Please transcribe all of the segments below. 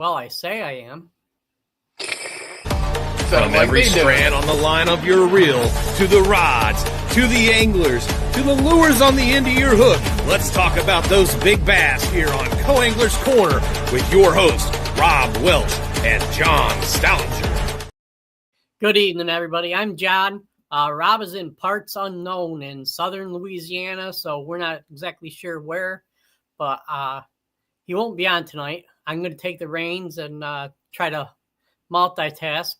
Well, I say I am. From every strand on the line of your reel, to the rods, to the anglers, to the lures on the end of your hook, let's talk about those big bass here on Co-Angler's Corner with your hosts, Rob Welch and John Stoudinger. Good evening, everybody. I'm John. Rob is in parts unknown in southern Louisiana, so we're not exactly sure where, but he won't be on tonight. I'm going to take the reins and try to multitask,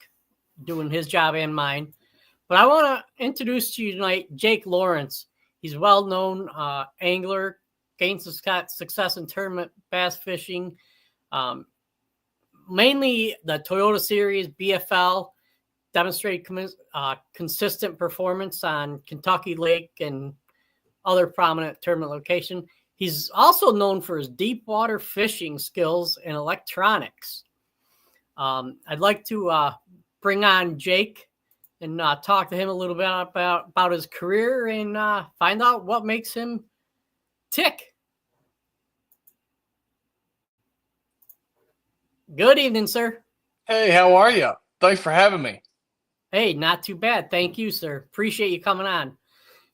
doing his job and mine. But I want to introduce to you tonight Jake Lawrence. He's a well-known angler, gained success in tournament bass fishing, mainly the Toyota Series, BFL, demonstrated consistent performance on Kentucky Lake and other prominent tournament locations. He's also known for his deep water fishing skills and electronics. I'd like to bring on Jake and talk to him a little bit about his career and find out what makes him tick. Good evening, sir. Hey, how are you? Thanks for having me. Hey, not too bad. Thank you, sir. Appreciate you coming on.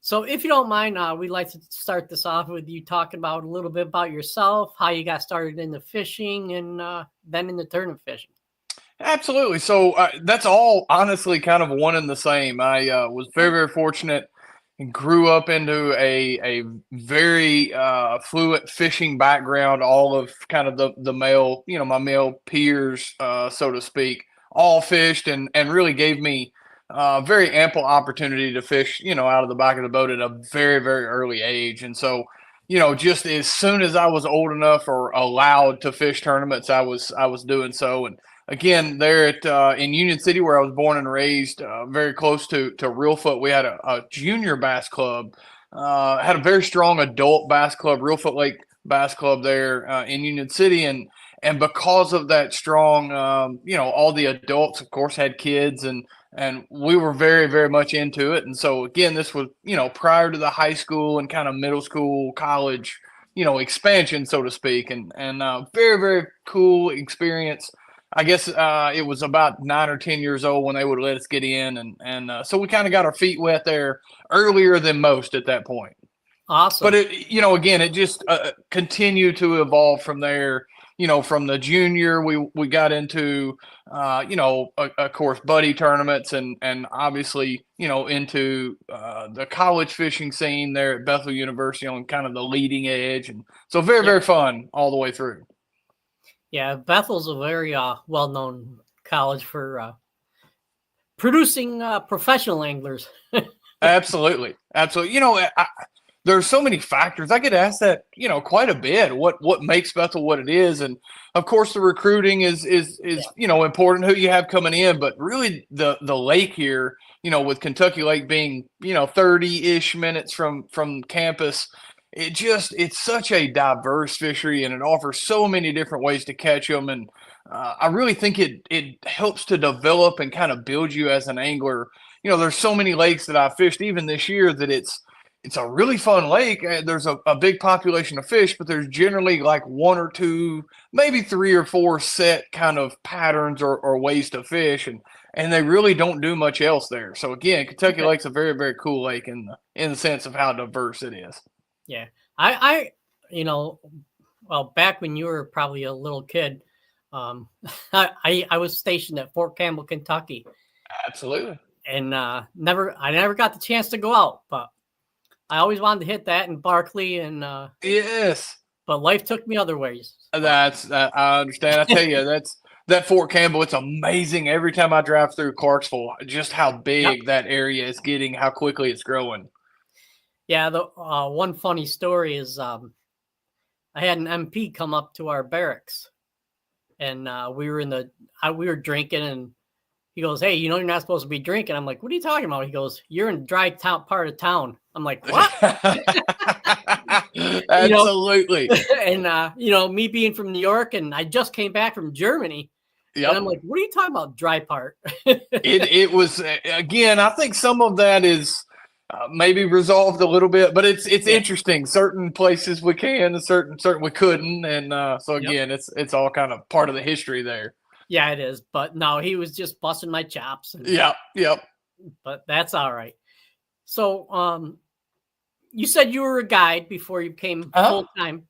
So if you don't mind, we'd like to start this off with you talking about a little bit about yourself, how you got started in the fishing and then in the tournament fishing. Absolutely. So that's all honestly kind of one and the same. I was very, very fortunate and grew up into a very fluent fishing background. All of kind of the male, my male peers, so to speak, all fished and really gave me very ample opportunity to fish, out of the back of the boat at a very, very early age. And so, just as soon as I was old enough or allowed to fish tournaments, I was doing so. And again, there at in Union City, where I was born and raised, very close to Reelfoot, we had a junior bass club, had a very strong adult bass club, Reelfoot Lake Bass Club there in Union City. And because of that strong, all the adults, of course, had kids and we were very, very much into it. And so, again, this was, prior to the high school and kind of middle school, college, expansion, so to speak. And very, very cool experience. I guess it was about 9 or 10 years old when they would let us get in. And so we kind of got our feet wet there earlier than most at that point. Awesome. But, again, it just continued to evolve from there. From the junior, we got into, of course, buddy tournaments and obviously, into the college fishing scene there at Bethel University on kind of the leading edge. And so very, very fun all the way through. Yeah, Bethel's a very well-known college for producing professional anglers. Absolutely. There's so many factors. I get asked that, quite a bit. What makes Bethel what it is, and of course the recruiting is important. Who you have coming in, but really the lake here, with Kentucky Lake being 30-ish minutes from campus, it's such a diverse fishery, and it offers so many different ways to catch them. And I really think it helps to develop and kind of build you as an angler. There's so many lakes that I fished even this year that it's a really fun lake. There's a big population of fish, but there's generally like 1 or 2, maybe 3 or 4 set kind of patterns or ways to fish, and they really don't do much else there. So again, Kentucky Lake's a very, very cool lake in the sense of how diverse it is. Yeah, I well, back when you were probably a little kid, I was stationed at Fort Campbell, Kentucky. Absolutely. And I never got the chance to go out, but I always wanted to hit that in Barkley, and yes, but life took me other ways. I understand. I tell you, that Fort Campbell. It's amazing every time I drive through Clarksville, just how big that area is getting, how quickly it's growing. Yeah, the one funny story is I had an MP come up to our barracks, and we were drinking, and he goes, "Hey, you're not supposed to be drinking." I'm like, "What are you talking about?" He goes, "You're in dry part of town." I'm like, "What?" Absolutely. And me being from New York, and I just came back from Germany, and I'm like, "What are you talking about, dry part?" It was, again, I think some of that is maybe resolved a little bit, but it's Yeah. interesting. Certain places we can, and certain we couldn't, and so Yep. again, it's all kind of part of the history there. Yeah, it is. But no, he was just busting my chops, Yep. but that's all right. So, you said you were a guide before you became Uh-huh. full time.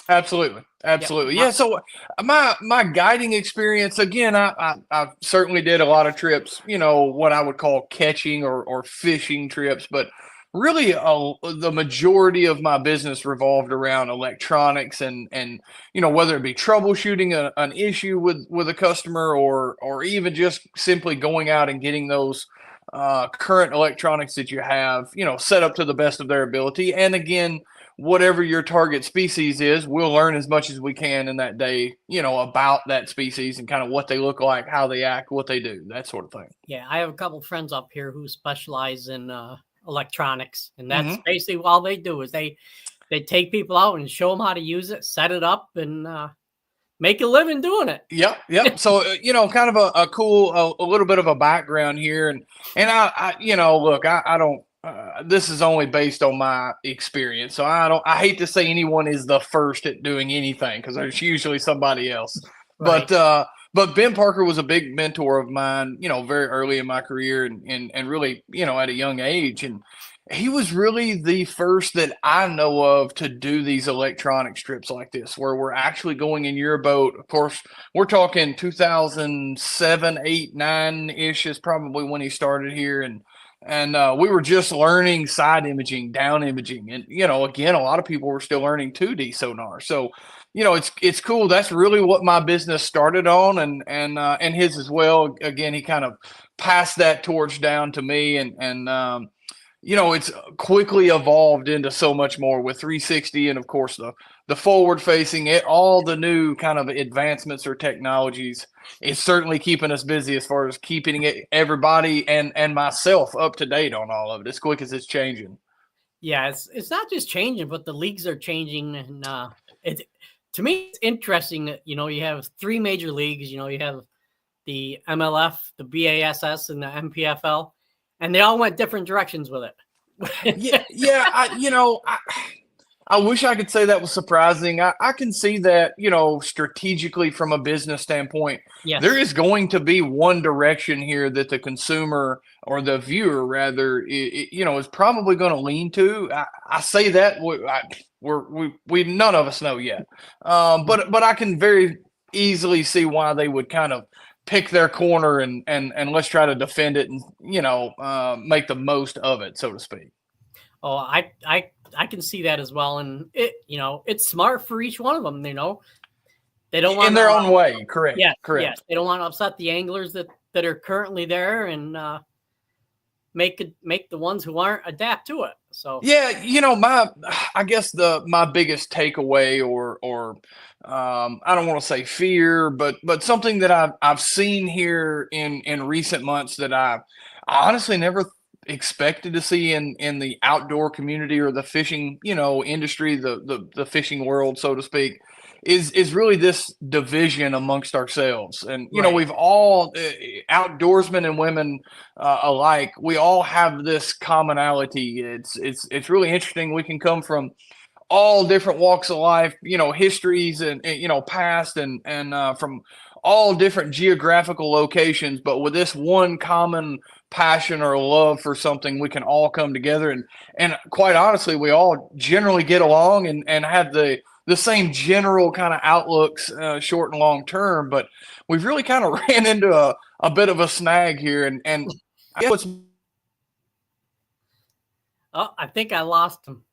Absolutely, Yep. absolutely. Yeah. So my guiding experience again, I certainly did a lot of trips. What I would call catching or fishing trips, but really the majority of my business revolved around electronics and whether it be troubleshooting an issue with a customer or even just simply going out and getting those current electronics that you have set up to the best of their ability. And again, whatever your target species is, we'll learn as much as we can in that day, about that species and kind of what they look like, how they act, what they do, that sort of thing. Yeah, I have a couple friends up here who specialize in electronics, and that's Hmm. basically all they do is they take people out and show them how to use it, set it up, and make a living doing it. Yep. So, kind of a cool, a little bit of a background here. And look, I don't, this is only based on my experience. So I hate to say anyone is the first at doing anything because there's usually somebody else. Right. But Ben Parker was a big mentor of mine, very early in my career and really, at a young age. And he was really the first that I know of to do these electronic strips like this, where we're actually going in your boat. Of course, we're talking 2007, 8, 9 ish is probably when he started here, and we were just learning side imaging, down imaging, and again, a lot of people were still learning 2D sonar. So, it's cool. That's really what my business started on, and his as well. Again, he kind of passed that torch down to me, and it's quickly evolved into so much more with 360 and of course the forward facing it, all the new kind of advancements or technologies. It's certainly keeping us busy as far as keeping everybody and myself up to date on all of it as quick as it's changing. Yeah, it's not just changing, but the leagues are changing, and it to me it's interesting that you have three major leagues. You have the MLF, the BASS, and the MPFL, and they all went different directions with it. Yeah. I wish I could say that was surprising. I can see that, strategically from a business standpoint, Yes. there is going to be one direction here that the consumer or the viewer rather, is probably going to lean to. I say that we none of us know yet, but I can very easily see why they would kind of pick their corner and let's try to defend it and make the most of it, so to speak. Oh, I can see that as well, and it's smart for each one of them. They don't want In their own way. Correct. Yeah, Correct. yes, they don't want to upset the anglers that are currently there, and make the ones who aren't adapt to it. So Yeah, I guess my biggest takeaway or I don't want to say fear, but something that I've seen here in recent months that I honestly never expected to see in the outdoor community or the fishing, industry, the fishing world, so to speak, is really this division amongst ourselves. And right. we've all outdoorsmen and women alike, we all have this commonality. It's really interesting. We can come from all different walks of life, histories and past and from all different geographical locations, but with this one common passion or love for something, we can all come together and quite honestly, we all generally get along and have the same general kind of outlooks, short and long term. But we've really kind of ran into a bit of a snag here, and I guess Oh, I think I lost him.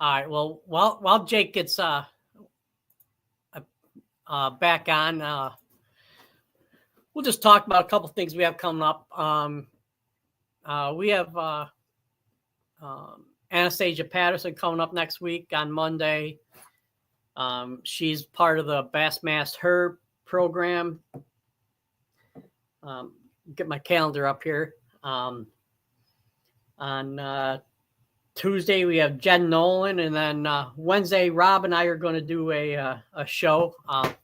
All right. Well, while Jake gets back on, we'll just talk about a couple things we have coming up. We have Anastasia Patterson coming up next week on Monday. She's part of the Bassmaster program. Get my calendar up here. On Tuesday, we have Jen Nolan, and then Wednesday, Rob and I are going to do a show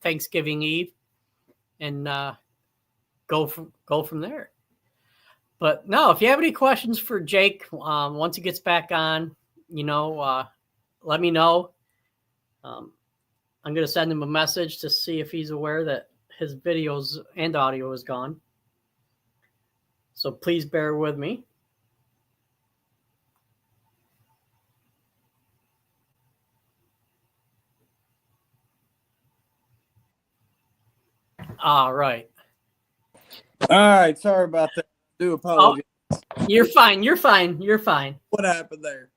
Thanksgiving Eve, and go from there. But no, if you have any questions for Jake, once he gets back on, let me know. I'm going to send him a message to see if he's aware that his videos and audio is gone. So please bear with me. All right. All right. Sorry about that. I do apologize. Oh, you're fine. You're fine. You're fine. What happened there?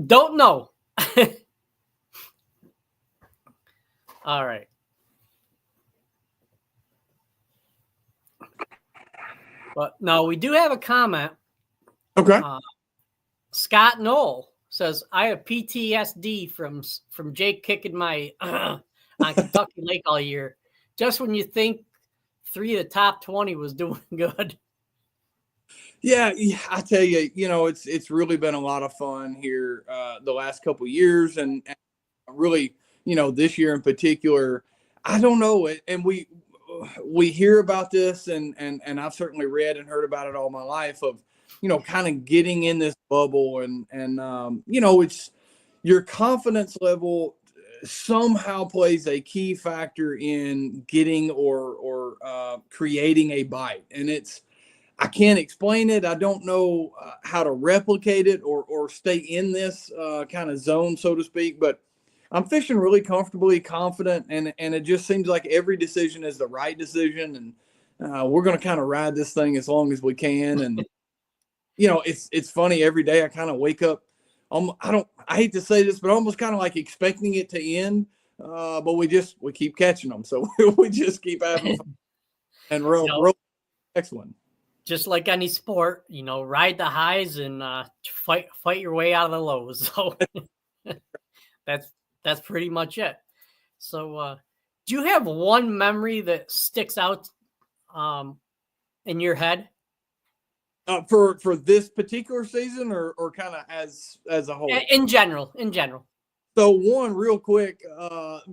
Don't know. All right. But no, we do have a comment. Okay. Scott Knoll says, I have PTSD from Jake kicking my on Kentucky Lake all year. Just when you think 3 of the top 20 was doing good. Yeah, I tell you, it's really been a lot of fun here the last couple of years, and really, this year in particular. I don't know it, and we hear about this, and I've certainly read and heard about it all my life of, kind of getting in this bubble, and it's your confidence level somehow plays a key factor in getting or creating a bite, and I can't explain it. I don't know how to replicate it or stay in this kind of zone, so to speak. But I'm fishing really comfortably, confident, and it just seems like every decision is the right decision. And we're going to kind of ride this thing as long as we can. And, it's funny. Every day I kind of wake up. I hate to say this, but almost kind of like expecting it to end. But we keep catching them. So we just keep having fun and roll next one. Just like any sport, ride the highs and fight your way out of the lows. So that's pretty much it. So do you have one memory that sticks out in your head? For this particular season or kind of as a whole? In general. So one real quick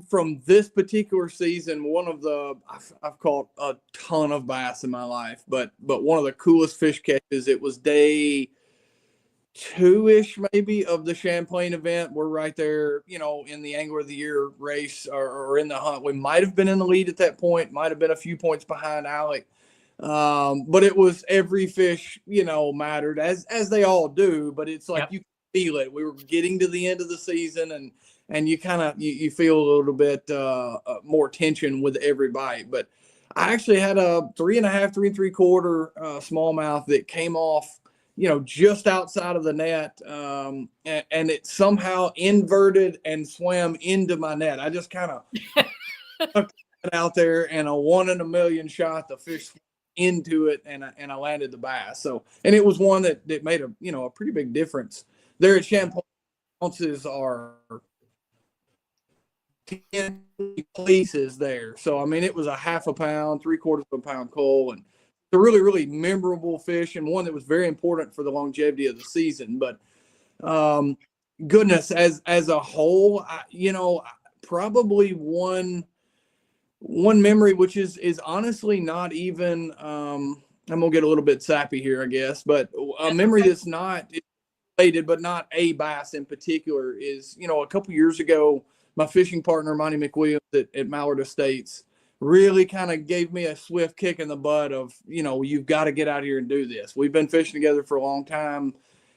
from this particular season, one of I've caught a ton of bass in my life, but one of the coolest fish catches, it was day 2-ish maybe of the Champlain event. We're right there, in the Angler of the Year race or in the hunt. We might have been in the lead at that point, might have been a few points behind Alec. But it was every fish, mattered as they all do, but it's like, you feel it. We were getting to the end of the season, and you kind of you feel a little bit more tension with every bite. But I actually had a 3.5, 3 3/4 smallmouth that came off, just outside of the net, and it somehow inverted and swam into my net. I just kind of took it out there, and a 1 in a million shot. The fish into it, and I landed the bass. So, and it was one that made a pretty big difference. There at Champlain, ounces are 10 pieces there. So, I mean, it was a half a pound, 3/4 of a pound coal, and it's a really, really memorable fish, and one that was very important for the longevity of the season. But goodness, as a whole, probably one memory, which is honestly not even, I'm gonna get a little bit sappy here, I guess, but a memory that's not related, but not a bass in particular, is, a couple years ago, my fishing partner, Monty McWilliams at Mallard Estates, really kind of gave me a swift kick in the butt of, you've got to get out here and do this. We've been fishing together for a long time.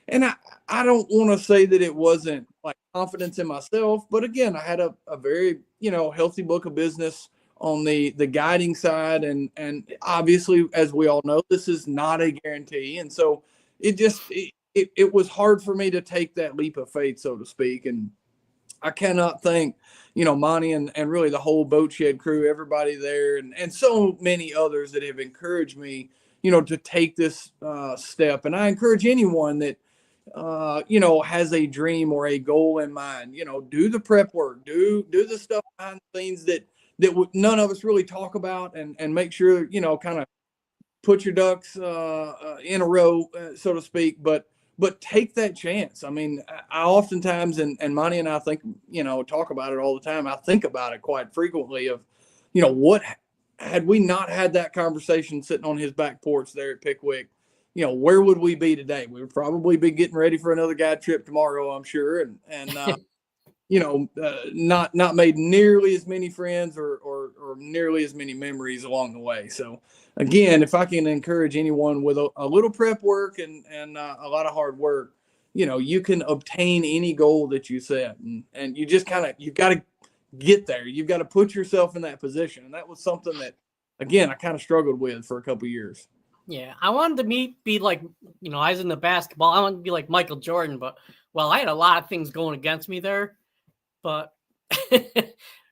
And I don't want to say that it wasn't like confidence in myself, but again, I had a very, healthy book of business on the guiding side. And obviously, as we all know, this is not a guarantee. And so it was hard for me to take that leap of faith, so to speak. And I cannot thank, Monty and really the whole Boat Shed crew, everybody there, and so many others that have encouraged me, to take this step. And I encourage anyone that, has a dream or a goal in mind, do the prep work, do the stuff behind the scenes that none of us really talk about, and make sure, kind of put your ducks in a row, so to speak, but take that chance. I mean, I oftentimes, and Monty and I think, talk about it all the time. I think about it quite frequently of, had we not had that conversation sitting on his back porch there at Pickwick, where would we be today? We would probably be getting ready for another guide trip tomorrow, I'm sure. And not made nearly as many friends or nearly as many memories along the way. So again, if I can encourage anyone with a little prep work and a lot of hard work, you can obtain any goal that you set, and you just you've got to get there. You've got to put yourself in that position. And that was something that, again, I kind of struggled with for a couple of years. Yeah. I wanted to be like, I was into basketball. I wanted to be like Michael Jordan, but I had a lot of things going against me there. But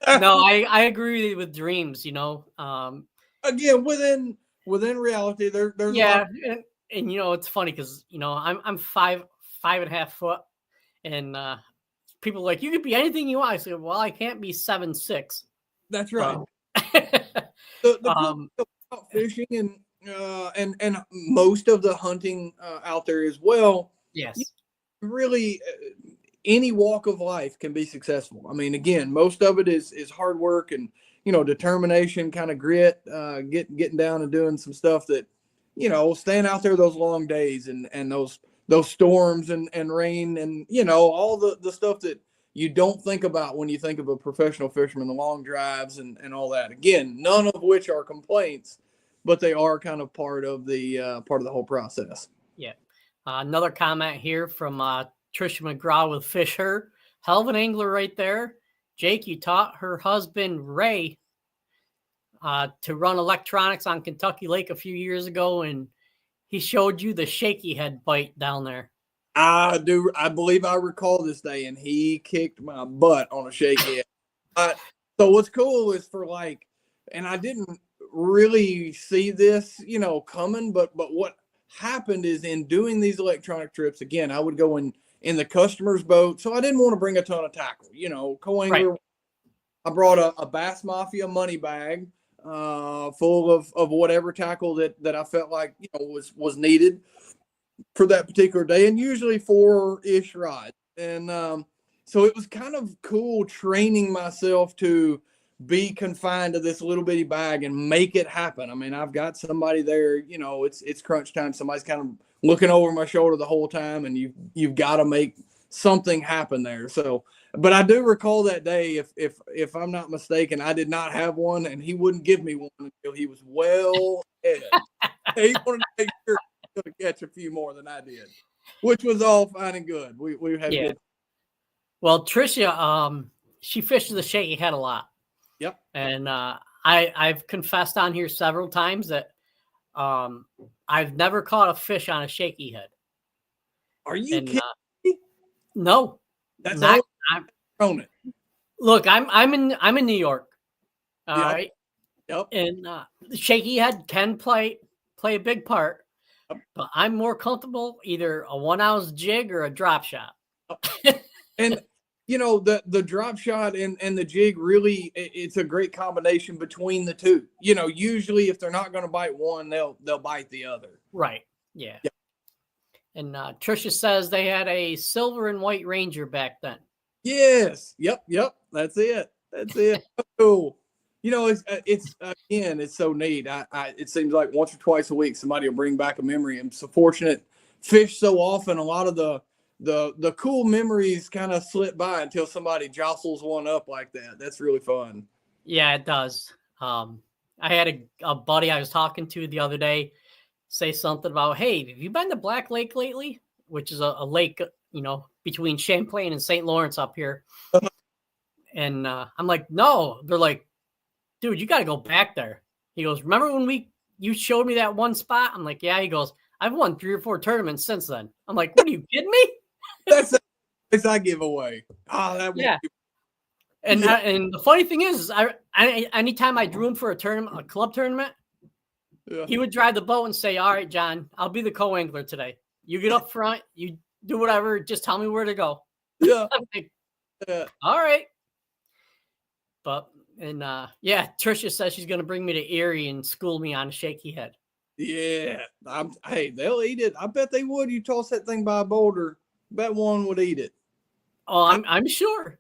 no, I agree with dreams, Again, within reality, there's yeah, and it's funny because I'm 5.5 foot, and people are like, you could be anything you want. I say, well, I can't be 7'6". That's right. So, the cool about fishing and most of the hunting out there as well. Yes, really. Any walk of life can be successful. I mean, again, most of it is hard work and, determination, kind of grit, getting down and doing some stuff that, staying out there those long days and those storms and rain and, all the stuff that you don't think about when you think of a professional fisherman, the long drives and all that. Again, none of which are complaints, but they are kind of part of the whole process. Yeah. Another comment here from Trisha McGraw with Fisher. Hell of an angler right there. Jake, you taught her husband, Ray, to run electronics on Kentucky Lake a few years ago, and he showed you the shaky head bite down there. I do. I believe I recall this day, and he kicked my butt on a shaky head. So what's cool is and I didn't really see this, coming, but what happened is in doing these electronic trips, again, I would go in the customer's boat. So I didn't want to bring a ton of tackle, co-angler. Right. I brought a Bass Mafia money bag full of whatever tackle that I felt like, was needed for that particular day, and usually 4-ish rods. And so it was kind of cool training myself to be confined to this little bitty bag and make it happen. I mean, I've got somebody there, it's crunch time. Somebody's kind of looking over my shoulder the whole time, and you've got to make something happen there. So, but I do recall that day, if I'm not mistaken, I did not have one, and he wouldn't give me one until he was well ahead. He wanted to make sure he could catch a few more than I did, which was all fine and good. We had good. Well, Tricia, she fishes the shaky head a lot. Yep. And I've confessed on here several times that I've never caught a fish on a shaky head. Are you kidding me? No. That's not. I'm it. Look, I'm in New York. All right. Yep. And the shaky head can play a big part, but I'm more comfortable either a 1-ounce jig or a drop shot. And the drop shot and the jig, really, it's a great combination between the two. Usually if they're not going to bite one, they'll bite the other. Right. Yeah. Yep. And Tricia says they had a silver and white Ranger back then. Yes. Yep. That's it. Cool. It's so neat. It seems like once or twice a week somebody will bring back a memory. I'm so fortunate. Fish so often. A lot of the cool memories kind of slip by until somebody jostles one up like that. That's really fun. Yeah, it does. I had a buddy I was talking to the other day say something about, hey, have you been to Black Lake lately? Which is a lake, between Champlain and St. Lawrence up here. And I'm like, no. They're like, dude, you got to go back there. He goes, remember when you showed me that one spot? I'm like, yeah. He goes, I've won 3 or 4 tournaments since then. I'm like, what, are you kidding me? That's the place I give away. Yeah. And the funny thing is, I anytime I drew him for a club tournament, he would drive the boat and say, all right, John, I'll be the co-angler today. You get up front, you do whatever, just tell me where to go. Yeah. I'm like, all right. But, Tricia says she's going to bring me to Erie and school me on a shaky head. Yeah. Hey, they'll eat it. I bet they would. You toss that thing by a boulder, bet one would eat it. Oh, I'm sure.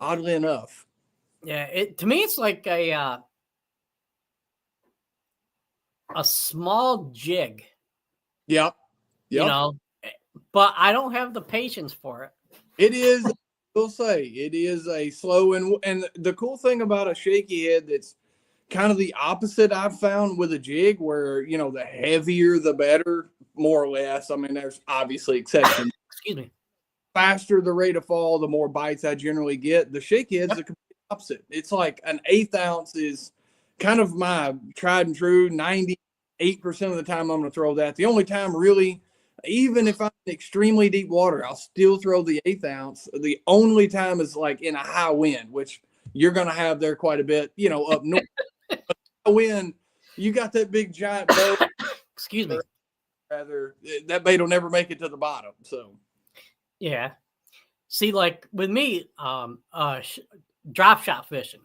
Oddly enough. Yeah. To me, it's like a small jig, Yep. you know, but I don't have the patience for it. It is, we'll say, it is a slow, and the cool thing about a shaky head that's kind of the opposite I've found with a jig, where, you know, the heavier the better, more or less. I mean, there's obviously exceptions. Excuse me. Faster the rate of fall, the more bites I generally get. The shaky head's the complete opposite. It's like an 1/8 ounce is kind of my tried and true. 98% of the time I'm going to throw that. The only time really, even if I'm in extremely deep water, I'll still throw the 1/8 ounce. The only time is like in a high wind, which you're going to have there quite a bit, you know, up north. Wind, you got that big giant boat. Excuse me. Rather, that bait will never make it to the bottom. So, yeah. See, like with me, drop shot fishing.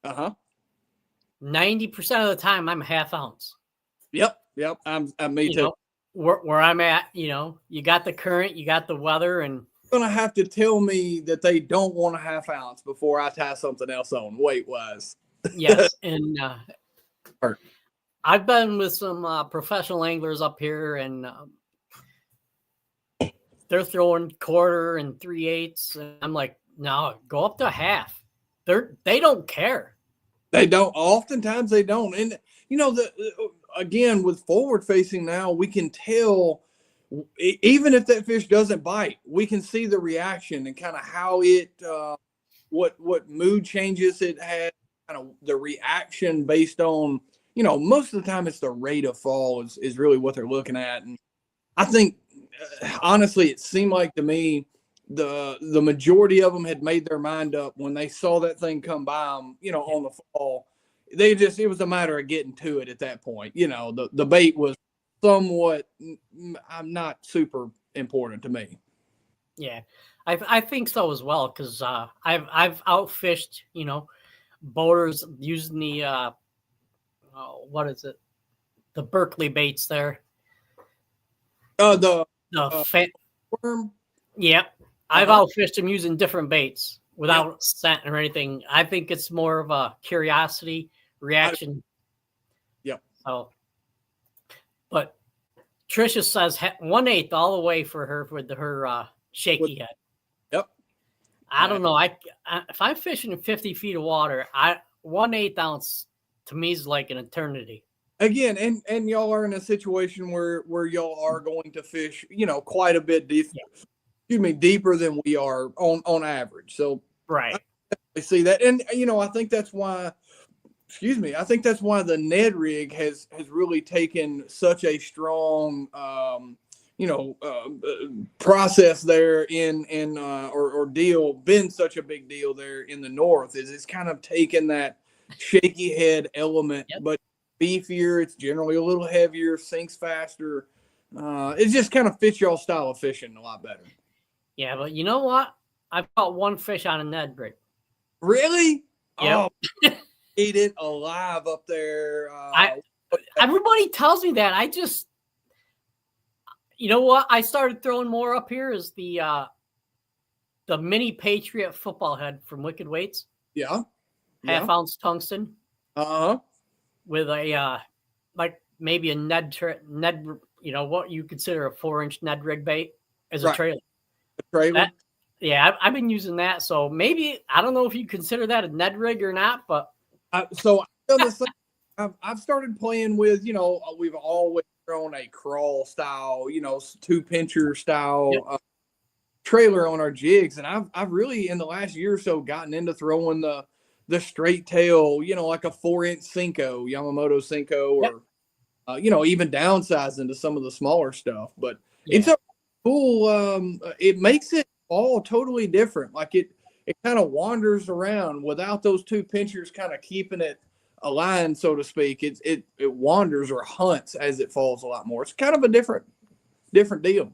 90% of the time, I'm a 1/2 ounce. Yep. I'm me too. Know, where I'm at, you know, you got the current, you got the weather, and you're gonna have to tell me that they don't want a 1/2 ounce before I tie something else on weight wise. Yes, and I've been with some professional anglers up here, and they're throwing 1/4 and 3/8. And I'm like, no, go up to 1/2. They don't care. They don't. Oftentimes they don't. And you know, again with forward facing now, we can tell even if that fish doesn't bite, we can see the reaction and kind of how it, what mood changes it has, kind of the reaction based on, you know, most of the time it's the rate of fall is really what they're looking at. And I think, honestly, it seemed like to me, the majority of them had made their mind up when they saw that thing come by them, you know, on the fall. It was a matter of getting to it at that point. You know, the bait was somewhat not super important to me. Yeah, I think so as well, because I've outfished, you know, boaters using the what is it, the Berkeley baits there. The worm. Yep, I've outfished them using different baits without scent or anything. I think it's more of a curiosity reaction. Yep. So, but Tricia says 1/8 all the way for her with her shaky head. Yep. I don't know. If I'm fishing in 50 feet of water, 1/8 ounce to me is like an eternity. Again, and y'all are in a situation where y'all are going to fish, you know, quite a bit deep. Yeah. Excuse me, deeper than we are on average. So right, I see that, and you know, I think that's why. Excuse me. I think that's why the Ned rig has really taken such a strong, process there or deal, been such a big deal there in the north. Is it's kind of taken that shaky head element, but beefier. It's generally a little heavier, sinks faster. It just kind of fits y'all style of fishing a lot better. Yeah, but you know what? I've caught one fish on a Ned rig. Really? Yep. Oh. Eat it alive up there. Everybody tells me that. I just, you know what? I started throwing more up here is the mini Patriot football head from Wicked Weights. Yeah. 1/2 ounce tungsten. With a like maybe a Ned, you know, what you consider a 4-inch Ned rig bait as a trailer. I've been using that. So maybe, I don't know if you consider that a Ned rig or not, but so I've done this thing. I've started playing with, you know, we've always thrown a crawl style, you know, 2-pincher style trailer on our jigs, and I've really in the last year or so gotten into throwing the straight tail, you know, like a 4-inch Cinco, Yamamoto Cinco, or you know, even downsizing to some of the smaller stuff. But it's a cool. It makes it all totally different. Like it kind of wanders around without those 2 pinchers kind of keeping it aligned, so to speak. It wanders or hunts as it falls a lot more. It's kind of a different deal.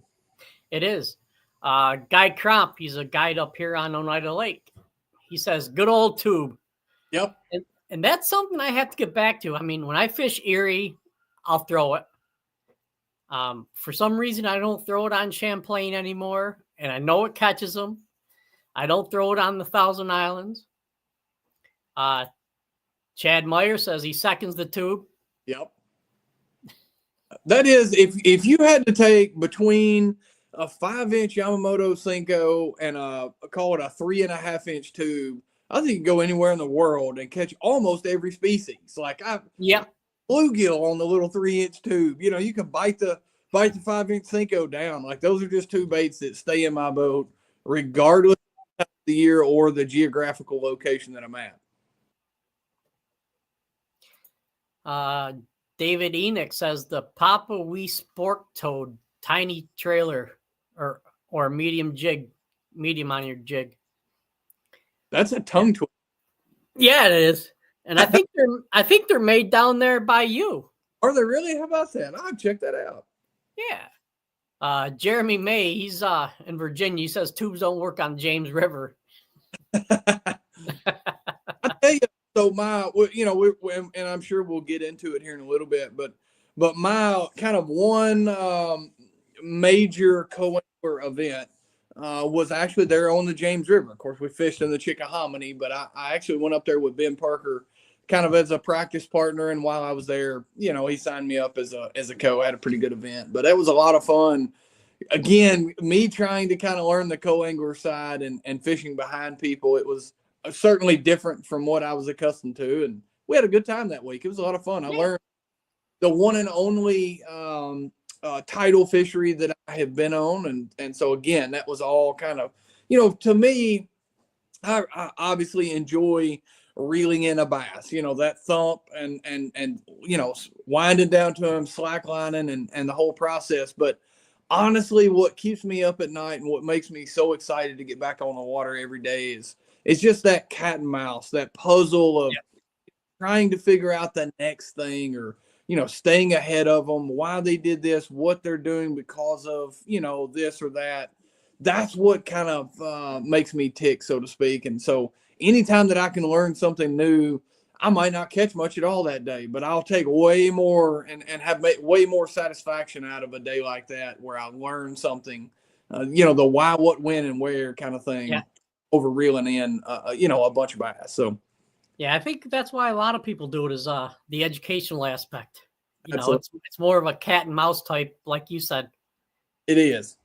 It is. Guy Cromp, he's a guide up here on Oneida Lake. He says, good old tube. Yep. And that's something I have to get back to. I mean, when I fish Erie, I'll throw it. For some reason, I don't throw it on Champlain anymore, and I know it catches them. I don't throw it on the Thousand Islands. Chad Meyer says he seconds the tube. Yep. That is, if you had to take between a 5-inch Yamamoto Senko and call it a 3.5-inch tube, I think you can go anywhere in the world and catch almost every species. Like I Yep. bluegill on the little 3-inch tube. You know, you can bite the 5-inch Senko down. Like those are just two baits that stay in my boat, regardless of the year or the geographical location that I'm at. David Enoch says the Papa Wee Sport Toad tiny trailer or medium on your jig. That's a tongue twister. Yeah, it is. And I think they're made down there by you. Are they really? How about that? I'll check that out. Yeah. Jeremy May, he's in Virginia. He says tubes don't work on James River. I tell you, so and I'm sure we'll get into it here in a little bit, but my kind of one major co-angler event was actually there on the James River. Of course, we fished in the Chickahominy, but I actually went up there with Ben Parker kind of as a practice partner. And while I was there, he signed me up as a co. I had a pretty good event, but that was a lot of fun. Again, me trying to kind of learn the co-angler side and fishing behind people. It was certainly different from what I was accustomed to. And we had a good time that week. It was a lot of fun. I learned the one and only tidal fishery that I have been on. And so again, that was all kind of, to me, I obviously enjoy reeling in a bass, that thump and winding down to him, slacklining and the whole process. But honestly, what keeps me up at night and what makes me so excited to get back on the water every day is just that cat and mouse, that puzzle of trying to figure out the next thing, or staying ahead of them, why they did this, what they're doing because of this or that. That's what kind of makes me tick, so to speak. And so anytime that I can learn something new, I might not catch much at all that day, but I'll take way more and have way more satisfaction out of a day like that, where I learn something, the why, what, when, and where kind of thing, over reeling in, a bunch of bass. So, yeah, I think that's why a lot of people do it, is the educational aspect. Absolutely. It's more of a cat and mouse type, like you said. It is.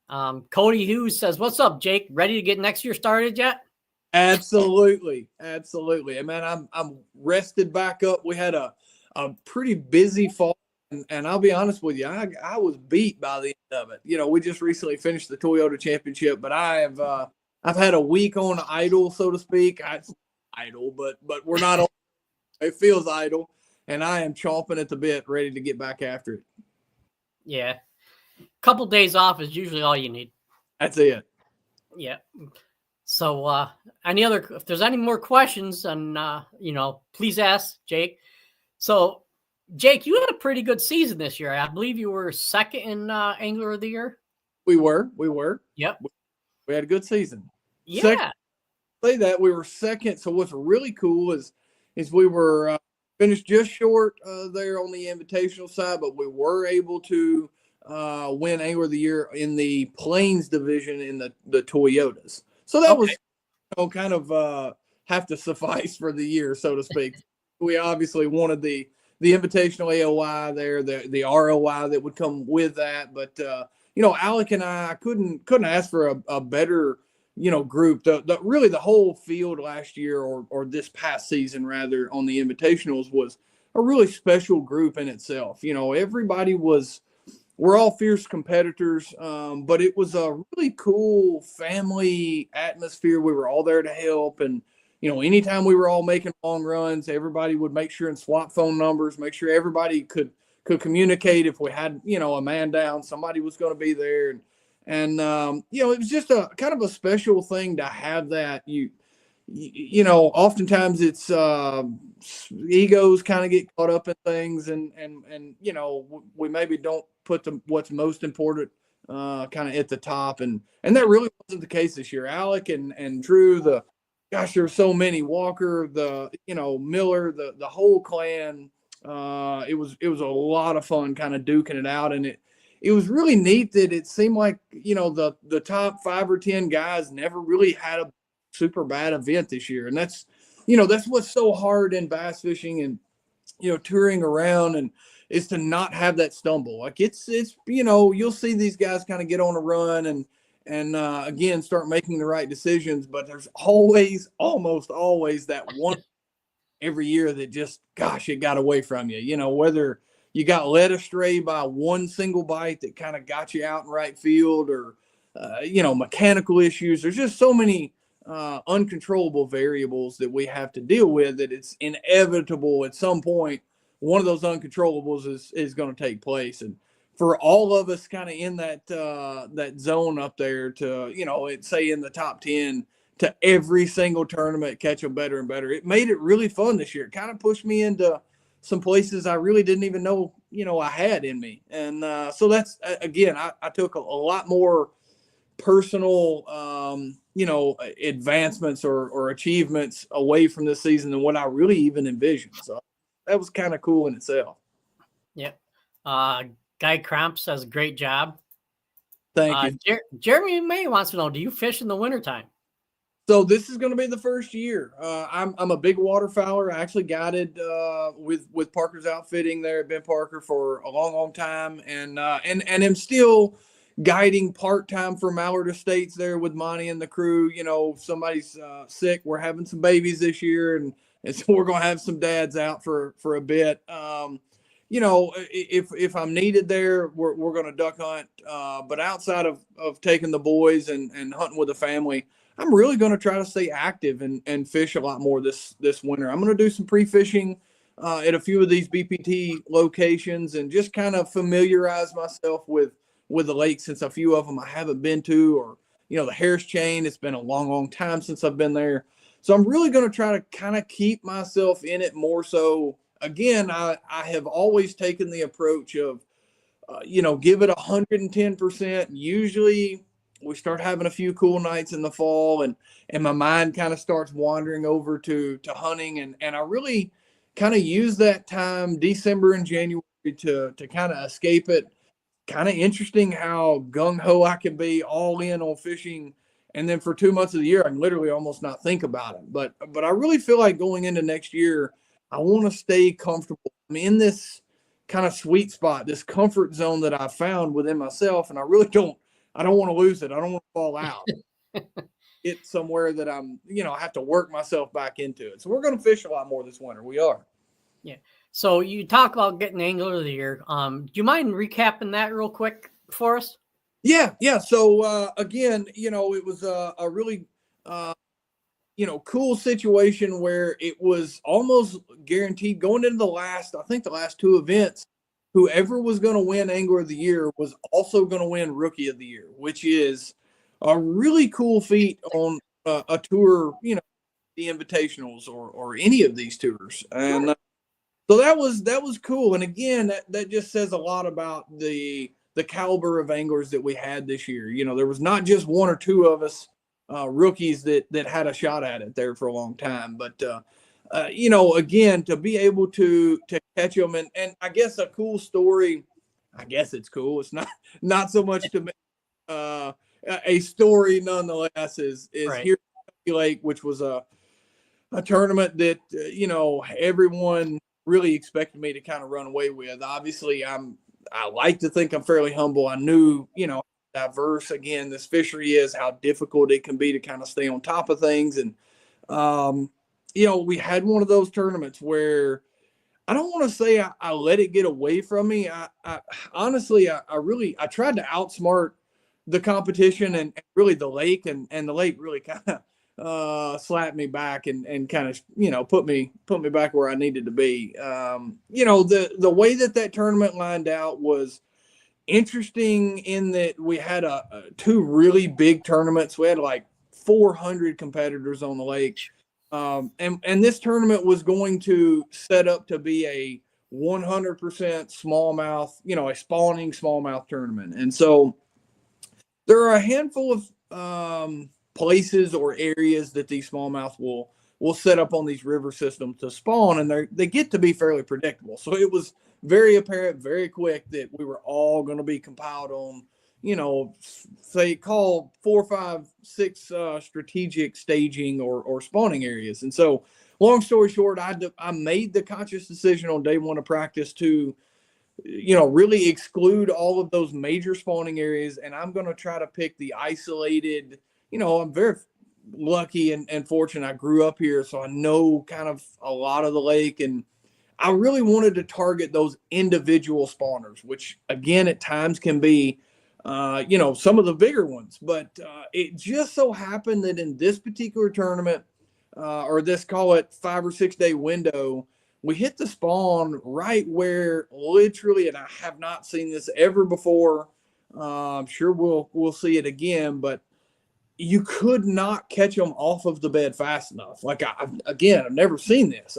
Cody Hughes says, "What's up, Jake? Ready to get next year started yet?" Absolutely. And man, I'm rested back up. We had a pretty busy fall, and I'll be honest with you, I was beat by the end of it. We just recently finished the Toyota Championship, but I've had a week on idle, so to speak. Idle, but we're not on. It feels idle, and I am chomping at the bit, ready to get back after it. Yeah, a couple days off is usually all you need. That's it. Yeah. So, if there's any more questions, and please ask Jake. So, Jake, you had a pretty good season this year. I believe you were second in Angler of the Year. We were. Yep. We had a good season. Yeah. Second, say that we were second. So what's really cool is we were finished just short there on the invitational side, but we were able to win Angler of the Year in the Plains division in the Toyotas. So that was kind of have to suffice for the year, so to speak. We obviously wanted the invitational AOI there, the ROI that would come with that. But Alec and I couldn't ask for a better group. Really the whole field last year, or this past season rather, on the invitationals was a really special group in itself. We're all fierce competitors, but it was a really cool family atmosphere. We were all there to help. And, anytime we were all making long runs, everybody would make sure and swap phone numbers, make sure everybody could communicate. If we had, a man down, somebody was going to be there. And it was just a kind of a special thing to have that. Oftentimes it's egos kind of get caught up in things, and we maybe don't put what's most important kind of at the top, and that really wasn't the case this year. Alec and Drew, there were so many, Walker, Miller, the whole clan. It was a lot of fun kind of duking it out, and it was really neat that it seemed like the top 5 or 10 guys never really had a super bad event this year. And that's what's so hard in bass fishing and touring around and is to not have that stumble. Like it's you'll see these guys kind of get on a run and again start making the right decisions, but there's almost always that one every year that just, gosh, it got away from you. Whether you got led astray by one single bite that kind of got you out in right field, or mechanical issues. There's just so many uncontrollable variables that we have to deal with that it's inevitable at some point one of those uncontrollables is going to take place. And for all of us kind of in that zone up there to, say in the top 10, to every single tournament catch them better and better, it made it really fun this year. It kind of pushed me into some places I really didn't even know, I had in me. And so that's, again, I took a lot more personal, advancements or achievements away from this season than what I really even envisioned. So that was kind of cool in itself. Yep. Guy Cromp says, great job. Thank you. Jeremy May wants to know, do you fish in the wintertime? So this is going to be the first year. I'm a big waterfowler. I actually guided with Parker's Outfitting there at Ben Parker for a long, long time, and am still guiding part-time for Mallard Estates there with Monty and the crew. If somebody's sick, we're having some babies this year, and so we're going to have some dads out for a bit. If I'm needed there, we're going to duck hunt. But outside of taking the boys and hunting with the family, I'm really going to try to stay active and fish a lot more this winter. I'm going to do some pre-fishing at a few of these BPT locations and just kind of familiarize myself with the lake, since a few of them I haven't been to, or, the Harris Chain. It's been a long, long time since I've been there. So I'm really going to try to kind of keep myself in it more so. Again, I have always taken the approach of, give it 110%. Usually we start having a few cool nights in the fall, and my mind kind of starts wandering over to hunting. And I really kind of use that time, December and January, to kind of escape it. Kind of interesting how gung-ho I can be, all in on fishing. And then for 2 months of the year, I can literally almost not think about it. But I really feel like going into next year, I want to stay comfortable. I'm in this kind of sweet spot, this comfort zone that I found within myself. And I really don't want to lose it. I don't want to fall out. It's somewhere that I'm, I have to work myself back into it. So we're going to fish a lot more this winter. We are. Yeah. So you talk about getting Angler of the Year. Do you mind recapping that real quick for us? Yeah. So again, it was a really, cool situation where it was almost guaranteed going into the last 2 events. Whoever was going to win Angler of the Year was also going to win Rookie of the Year, which is a really cool feat on a tour, the Invitationals or any of these tours. And so that was cool. And again, that just says a lot about the caliber of anglers that we had this year. There was not just 1 or 2 of us rookies that had a shot at it there for a long time. But, again, to be able to catch them, and I guess a cool story, I guess it's cool. It's not so much to me. A story nonetheless is right here at Kentucky Lake, which was a tournament that, everyone really expected me to kind of run away with. Obviously, I like to think I'm fairly humble. I knew, diverse, again, this fishery is, how difficult it can be to kind of stay on top of things. And, we had one of those tournaments where I don't want to say I let it get away from me. I honestly, I tried to outsmart the competition and really the lake, and the lake really kind of slapped me back and kind of, put me back where I needed to be. The way that tournament lined out was interesting in that we had 2 really big tournaments. We had like 400 competitors on the lake. And this tournament was going to set up to be a 100% smallmouth, a spawning smallmouth tournament. And so there are a handful of places or areas that these smallmouth will set up on these river systems to spawn, and they get to be fairly predictable. So it was very apparent, very quick, that we were all going to be compiled on, say, call 4, 5, 6 strategic staging or spawning areas. And so, long story short, I made the conscious decision on day 1 of practice to really exclude all of those major spawning areas. And I'm going to try to pick the isolated, I'm very lucky and fortunate. I grew up here, so I know kind of a lot of the lake. And I really wanted to target those individual spawners, which again, at times can be, some of the bigger ones. But it just so happened that in this particular tournament, or this, call it 5 or 6 day window, we hit the spawn right where literally, and I have not seen this ever before. I'm sure we'll see it again, but you could not catch them off of the bed fast enough. Like I've never seen this.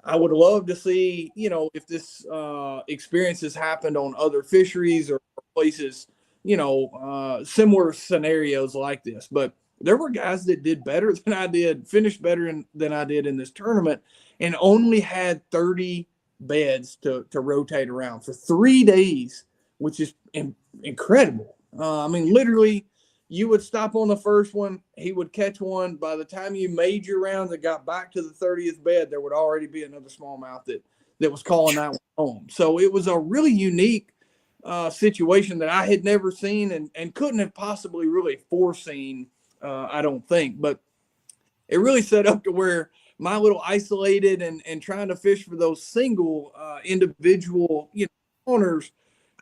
I would love to see, if this experience has happened on other fisheries or places, similar scenarios like this. But there were guys that did better than I did, finished better than I did in this tournament, and only had 30 beds to rotate around for 3 days, which is incredible. Literally, you would stop on the first one, he would catch one. By the time you made your rounds and got back to the 30th bed, there would already be another smallmouth that was calling that one home. So it was a really unique situation that I had never seen and couldn't have possibly really foreseen, I don't think. But it really set up to where my little isolated and trying to fish for those single individual owners,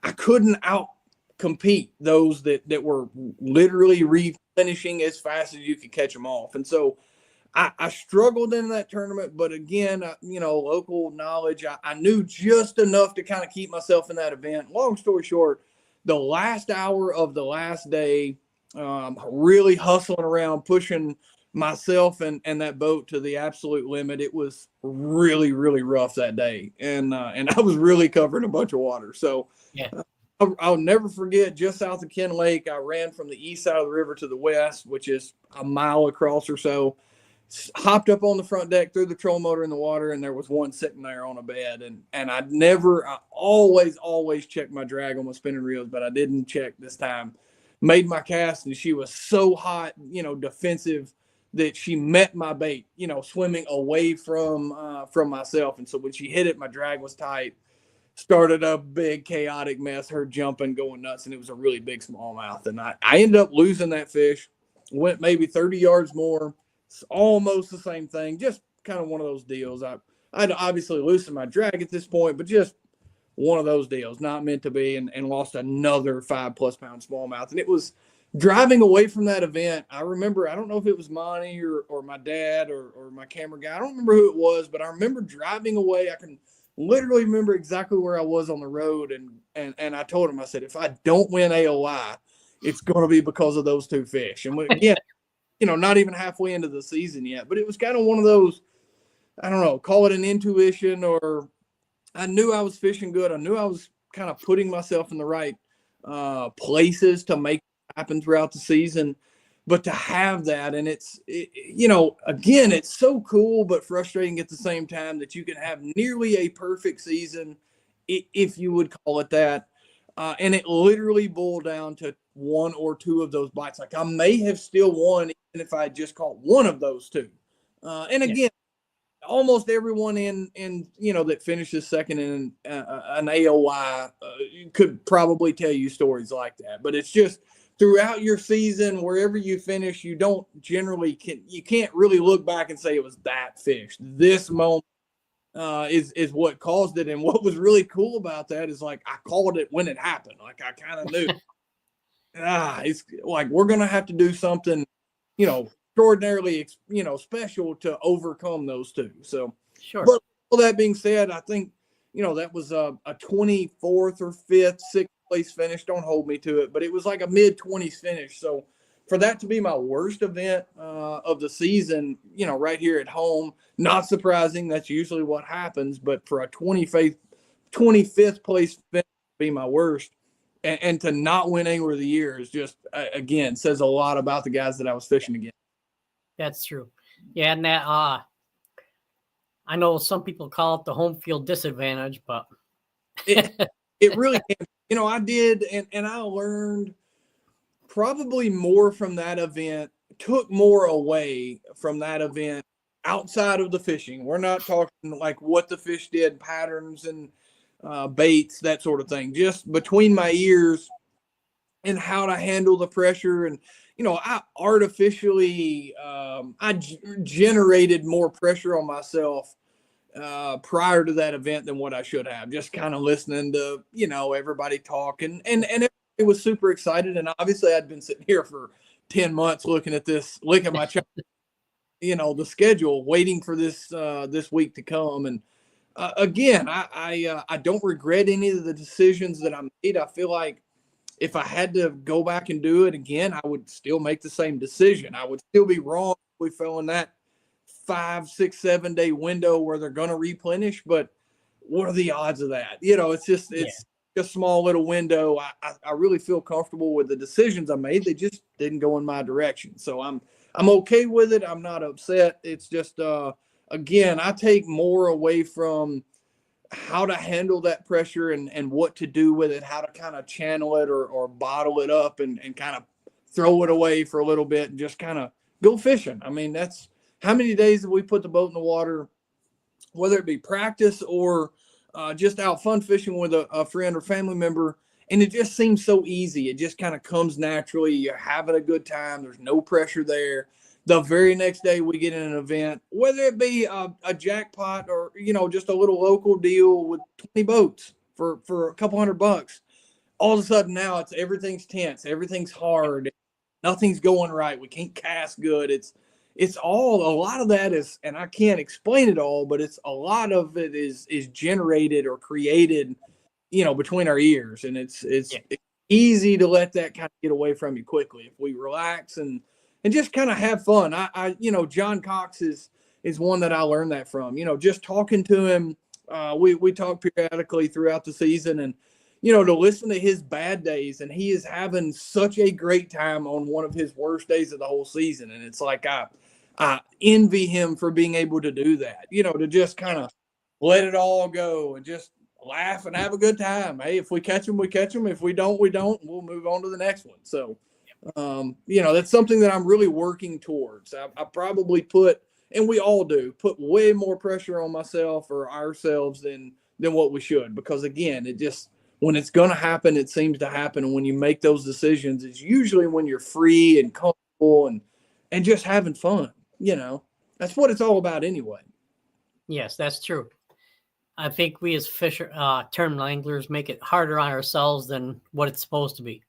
I couldn't out compete those that were literally replenishing as fast as you could catch them off. And so I struggled in that tournament, but again, local knowledge, I knew just enough to kind of keep myself in that event. Long story short, the last hour of the last day, really hustling around, pushing myself and that boat to the absolute limit. It was really, really rough that day. And I was really covered in a bunch of water. So yeah. I'll never forget, just south of Ken Lake, I ran from the east side of the river to the west, which is a mile across or so, hopped up on the front deck, threw the trolling motor in the water, and there was one sitting there on a bed. And I always checked my drag on my spinning reels, but I didn't check this time. Made my cast, and she was so hot, defensive, that she met my bait, swimming away from myself. And so when she hit it, my drag was tight. Started a big chaotic mess, her jumping, going nuts, and it was a really big smallmouth. And I ended up losing that fish, went maybe 30 yards more. It's almost the same thing, just kind of one of those deals. I'd obviously loosened my drag at this point, but just one of those deals, not meant to be, and lost another 5+ pound smallmouth. And it was driving away from that event. I remember, I don't know if it was Monty or my dad or my camera guy. I don't remember who it was, but I remember driving away. I can literally remember exactly where I was on the road. And I told him, I said, if I don't win AOI, it's going to be because of those two fish. And again, not even halfway into the season yet, but it was kind of one of those, I don't know, call it an intuition, or I knew I was fishing good. I knew I was kind of putting myself in the right places to make it happen throughout the season. But to have that, and again, it's so cool, but frustrating at the same time that you can have nearly a perfect season, if you would call it that. And it literally boiled down to one or two of those bites. Like, I may have still won even if I had just caught one of those two. And again, almost everyone in that finishes second in an AOI could probably tell you stories like that. But it's just, throughout your season, wherever you finish, you can't really look back and say it was that fish. This moment is what caused it. And what was really cool about that is, like, I called it when it happened. Like, I kind of knew, it's like, we're going to have to do something, extraordinarily, special to overcome those two. So, sure. But all that being said, I think, that was a 24th or 5th, 6th place finish. Don't hold me to it, but it was like a mid-20s finish. So for that to be my worst event of the season, right here at home, not surprising. That's usually what happens. But for a 25th place finish to be my worst, and to not win Angler of the Year is just, again, says a lot about the guys that I was fishing against. That's true. Yeah, and that I know some people call it the home field disadvantage, but it really can. I did, and I learned probably more from that event, took more away from that event outside of the fishing. We're not talking like what the fish did, patterns and baits, that sort of thing, just between my ears, and how to handle the pressure. And, I artificially, generated more pressure on myself prior to that event than what I should have, just kind of listening to, everybody talk, and everybody was super excited. And obviously I'd been sitting here for 10 months looking at my chart, the schedule, waiting for this week to come. And again, I don't regret any of the decisions that I made. I feel like if I had to go back and do it again, I would still make the same decision. I would still be wrong if we fell in that 5, 6, 7 day window where they're going to replenish. But what are the odds of that? It's a small little window. I really feel comfortable with the decisions I made. They just didn't go in my direction. So I'm okay with it. I'm not upset. It's just, again, I take more away from how to handle that pressure and what to do with it, how to kind of channel it or bottle it up and kind of throw it away for a little bit and just kind of go fishing. I mean, that's how many days have we put the boat in the water, whether it be practice or just out fun fishing with a friend or family member. And it just seems so easy. It just kind of comes naturally. You're having a good time. There's no pressure there. The very next day we get in an event, whether it be a jackpot or, just a little local deal with 20 boats for a couple $100. All of a sudden now everything's tense. Everything's hard. Nothing's going right. We can't cast good. It's all, a lot of that is, and I can't explain it all, but a lot of it is generated or created, between our ears. And it's easy to let that kind of get away from you quickly if we relax and just kind of have fun. John Cox is one that I learned that from, just talking to him. We talk periodically throughout the season, and, to listen to his bad days, and he is having such a great time on one of his worst days of the whole season. And it's like, I envy him for being able to do that, to just kind of let it all go and just laugh and have a good time. Hey, if we catch them, we catch them. If we don't, we don't. We'll move on to the next one. So, that's something that I'm really working towards. I probably put, and we all do, put way more pressure on myself or ourselves than what we should, because again, when it's going to happen, it seems to happen. And when you make those decisions, it's usually when you're free and comfortable and just having fun. That's what it's all about anyway. Yes, that's true. I think we as term anglers make it harder on ourselves than what it's supposed to be.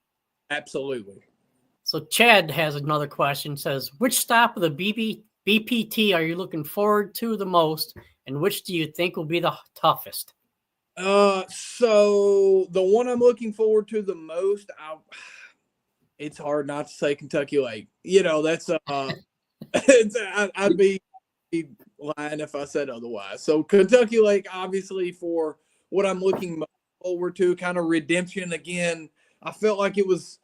Absolutely. So Chad has another question, says, which stop of the BPT are you looking forward to the most, and which do you think will be the toughest? So the one I'm looking forward to the most, it's hard not to say Kentucky Lake. That's I'd be lying if I said otherwise. So Kentucky Lake, obviously, for what I'm looking forward to, kind of redemption again. I felt like it was,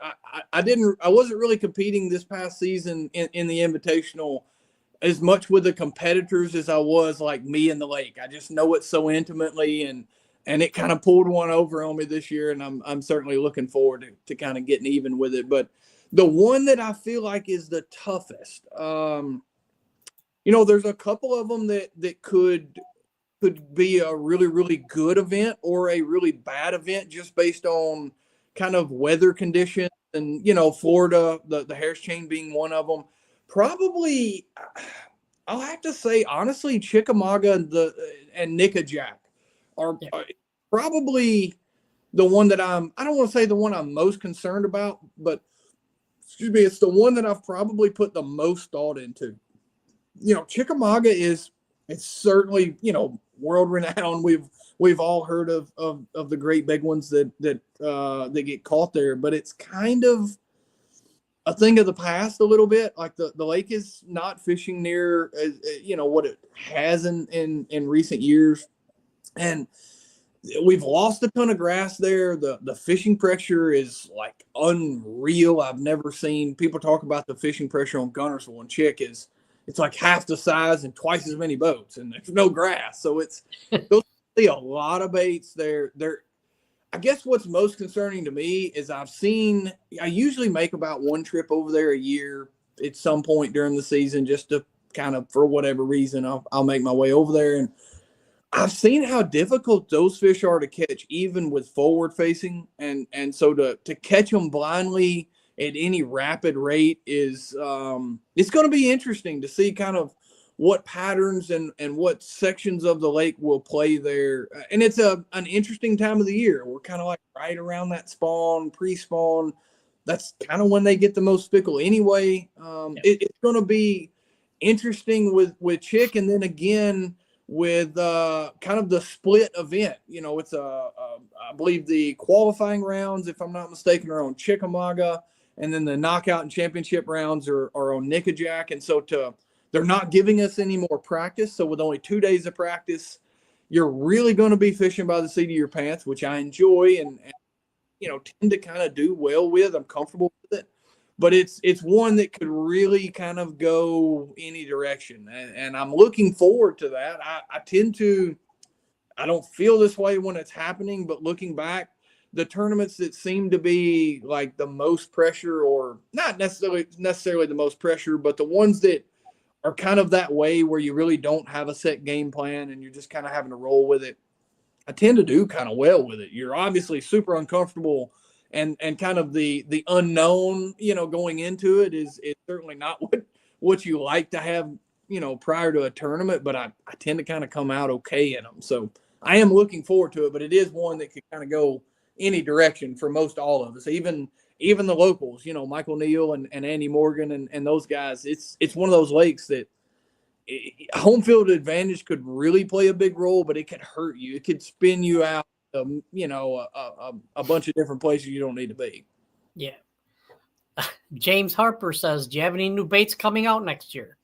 I wasn't really competing this past season in the Invitational as much with the competitors as I was like me and the lake. I just know it so intimately, and it kind of pulled one over on me this year. And I'm certainly looking forward to kind of getting even with it. But the one that I feel like is the toughest, there's a couple of them that could be a really, really good event or a really bad event just based on kind of weather conditions. And, Florida, the Harris Chain being one of them. Probably, I'll have to say, honestly, Chickamauga and Nickajack are probably the one that I don't want to say the one I'm most concerned about, but it's the one that I've probably put the most thought into. Chickamauga it's certainly, world renowned. We've all heard of the great big ones that get caught there, but it's kind of a thing of the past a little bit. Like the lake is not fishing near what it has in recent years, and we've lost a ton of grass there. The fishing pressure is like unreal. I've never seen people talk about the fishing pressure on Gunnersville and Chick it's like half the size and twice as many boats, and there's no grass. So it's see a lot of baits there. I guess what's most concerning to me is I usually make about one trip over there a year at some point during the season, just to kind of, for whatever reason, I'll make my way over there. And I've seen how difficult those fish are to catch, even with forward facing, and so to catch them blindly at any rapid rate is it's going to be interesting to see kind of what patterns and what sections of the lake will play there. And it's an interesting time of the year. We're kind of like right around that spawn, pre-spawn. That's kind of when they get the most fickle anyway. It's going to be interesting with Chick, and then again with kind of the split event. You know, it's I believe the qualifying rounds, if I'm not mistaken, are on Chickamauga, and then the knockout and championship rounds are on Nickajack. And so they're not giving us any more practice. So with only 2 days of practice, you're really going to be fishing by the seat of your pants, which I enjoy and you know, tend to kind of do well with. I'm comfortable with it. But it's one that could really kind of go any direction. And I'm looking forward to that. I don't feel this way when it's happening, but looking back, the tournaments that seem to be like the most pressure, or not necessarily the most pressure, but the ones that are kind of that way where you really don't have a set game plan and you're just kind of having to roll with it, I tend to do kind of well with it. You're obviously super uncomfortable, and kind of the unknown, you know, going into it is certainly not what you like to have, you know, prior to a tournament, but I tend to kind of come out okay in them. So I am looking forward to it, but it is one that could kind of go any direction for most all of us, even the locals, you know, Michael Neal and Andy Morgan and those guys. It's one of those lakes that home field advantage could really play a big role, but it could hurt you. It could spin you out, you know, a bunch of different places you don't need to be. Yeah. James Harper says, do you have any new baits coming out next year?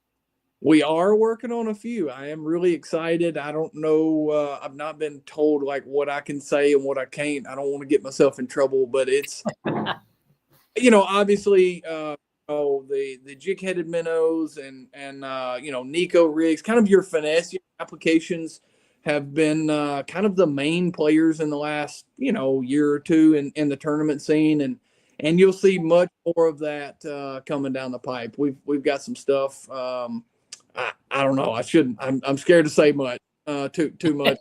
We are working on a few. I am really excited. I don't know. I've not been told like what I can say and what I can't. I don't want to get myself in trouble, but it's, you know, obviously, the jig-headed minnows and you know, Nico rigs, kind of your finesse applications have been kind of the main players in the last, you know, year or two in the tournament scene, and you'll see much more of that coming down the pipe. We've got some stuff. I don't know. I shouldn't. I'm scared to say much. Too much.